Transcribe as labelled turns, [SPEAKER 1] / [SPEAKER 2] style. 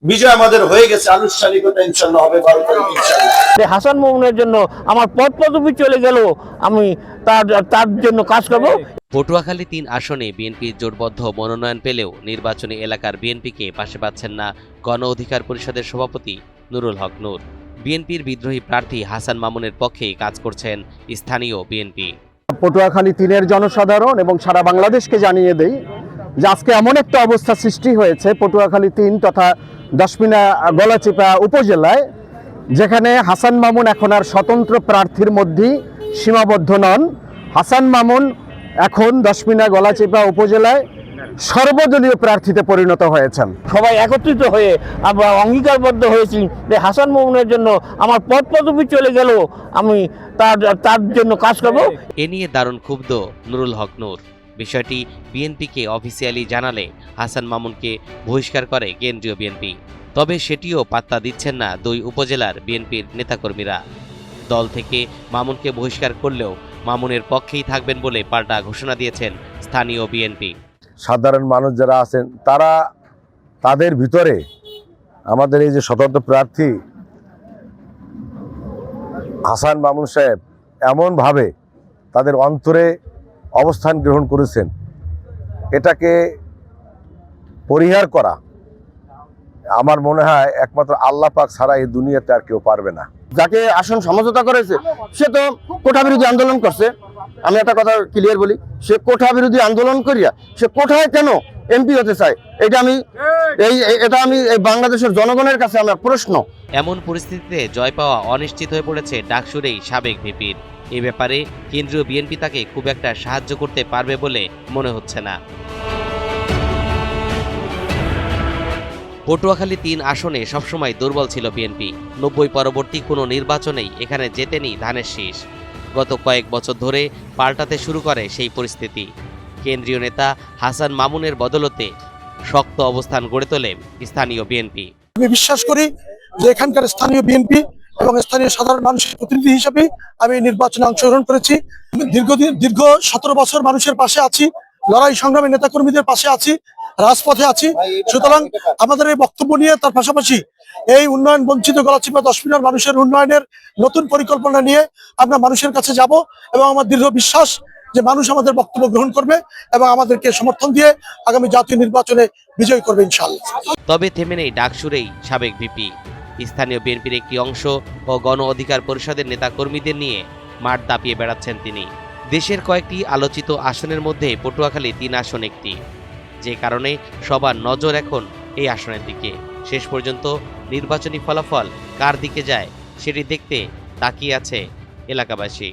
[SPEAKER 1] বিজয় আমাদের হয়ে গেছে, আনুষ্ঠানিকতা ইনশাআল্লাহ হবে 12 তারিখ ইনশাআল্লাহ।
[SPEAKER 2] হাসান মামুনের জন্য আমার পদ পদবি চলে গেল, আমি তার জন্য কাজ করব।
[SPEAKER 3] পটুয়াখালী ৩ আসনে বিএনপির জোটবদ্ধ মনোনয়ন পেলেও নির্বাচনী এলাকার বিএনপিকে পাশে পাচ্ছেন না গণ অধিকার পরিষদের সভাপতি নুরুল হক নূর। বিএনপির বিদ্রোহী প্রার্থী হাসান মামুনের পক্ষেই কাজ করছেন স্থানীয় বিএনপি।
[SPEAKER 4] পটুয়াখালী ৩-এর জনসাধারণ এবং সারা বাংলাদেশকে জানিয়ে দেই যে আজকে এমন একটা অবস্থা সৃষ্টি হয়েছে পটুয়াখালী ৩ তথা দশমিনা গলাচিপা উপজেলায়, যেখানে হাসান মামুন এখন আর স্বতন্ত্র প্রার্থীর মধ্যেই সীমাবদ্ধ নন। হাসান মামুন এখন দশমিনা গলাচিপা উপজেলায় সর্বদলীয় প্রার্থীতে পরিণত হয়েছেন।
[SPEAKER 2] সবাই একত্রিত হয়ে আমরা অঙ্গীকারবদ্ধ হয়েছি যে হাসান মামুনের জন্য আমার পদ পদবি চলে গেল, আমি তার জন্য কাজ করব।
[SPEAKER 3] এ নিয়ে দারুণ ক্ষুব্ধ নুরুল হক নূর। বিষয়টি বিএনপিকে অফিসিয়ালি জানালে হাসান মামুনকে বহিষ্কার করে কেন্দ্রীয় বিএনপি। তবে সেটিও পাত্তা দিচ্ছেন না দুই উপজেলার বিএনপির নেতাকর্মীরা। দল থেকে মামুনকে বহিষ্কার করলেও মামুনের পক্ষেই থাকবেন বলে পাল্টা ঘোষণা দিয়েছেন স্থানীয় বিএনপি।
[SPEAKER 5] সাধারণ মানুষ যারা আছেন তারা তাদের ভিতরে আমাদের এই যে স্বতন্ত্র প্রার্থী হাসান মামুন সাহেব এমনভাবে তাদের অন্তরে অবস্থান গ্রহণ করেছেন, এটাকে পরিহার করা আমার মনে হয় একমাত্র আল্লাহ পাক ছাড়া এই দুনিয়াতে আর কেউ পারবে না।
[SPEAKER 4] যাকে আসন সমঝোতা করেছে সে তো কোঠা বিরোধী আন্দোলন করছে। আমি একটা কথা ক্লিয়ার বলি, সে কোঠা বিরোধী আন্দোলন করিয়া সে কোঠায় কেন এমপি হতে চায়, এটা আমি এই বাংলাদেশের জনগণের কাছে আমার প্রশ্ন।
[SPEAKER 3] এমন পরিস্থিতিতে জয় পাওয়া অনিশ্চিত হয়ে পড়েছে ডাকসুরেই সাবেক ভিপির। এ ব্যাপারে কেন্দ্রীয় বিএনপি তাকে খুব একটা সাহায্য করতে পারবে বলে মনে হচ্ছে না। পটুয়াখালী ৩ আসনে সবসময় দুর্বল ছিল বিএনপি। ৯০ পরবর্তী কোনো নির্বাচনেই এখানে জেতেনি ধানের শীষ। গত কয়েক বছর ধরে পাল্টাতে শুরু করে সেই পরিস্থিতি। কেন্দ্রীয় নেতা হাসান মামুনের বদলতে শক্ত অবস্থান গড়ে তোলে স্থানীয় বিএনপি।
[SPEAKER 6] আমি বিশ্বাস করি যে এখানকার স্থানীয় বিএনপি এবং স্থানীয় সাধারণ মানুষের প্রতিনিধি হিসেবে আমি নির্বাচনে অংশগ্রহণ করেছি। দীর্ঘ ১৭ বছর মানুষের পাশে আছি, লড়াই সংগ্রামী নেতাকর্মীদের পাশে আছি, রাজপথে আছি। সুতরাং আমাদের এই বক্তব্য নিয়ে তার পাশাপাশি এই উন্নয়ন বঞ্চিত গলাচিপা দশমিনার মানুষের উন্নয়নের নতুন পরিকল্পনা নিয়ে আমরা মানুষের কাছে যাব এবং আমার দৃঢ় বিশ্বাস যে মানুষ আমাদের বক্তব্য গ্রহণ করবে এবং আমাদেরকে সমর্থন দিয়ে আগামী জাতীয় নির্বাচনে বিজয় করবে ইনশাআল্লাহ।
[SPEAKER 3] তবে থেমে নেই ডাকসুরেই সাবেক ভিপি। স্থানীয় বিএনপির একটি অংশ ও গণ অধিকার পরিষদের নেতাকর্মীদের নিয়ে মাঠ দাপিয়ে বেড়াচ্ছেন তিনি। দেশের কয়েকটি আলোচিত আসনের মধ্যে পটুয়াখালী ৩ আসন একটি, যে কারণে সবার নজর এখন এই আসনের দিকে। শেষ পর্যন্ত নির্বাচনী ফলাফল কার দিকে যায় সেটি দেখতে তাকিয়ে আছে এলাকাবাসী।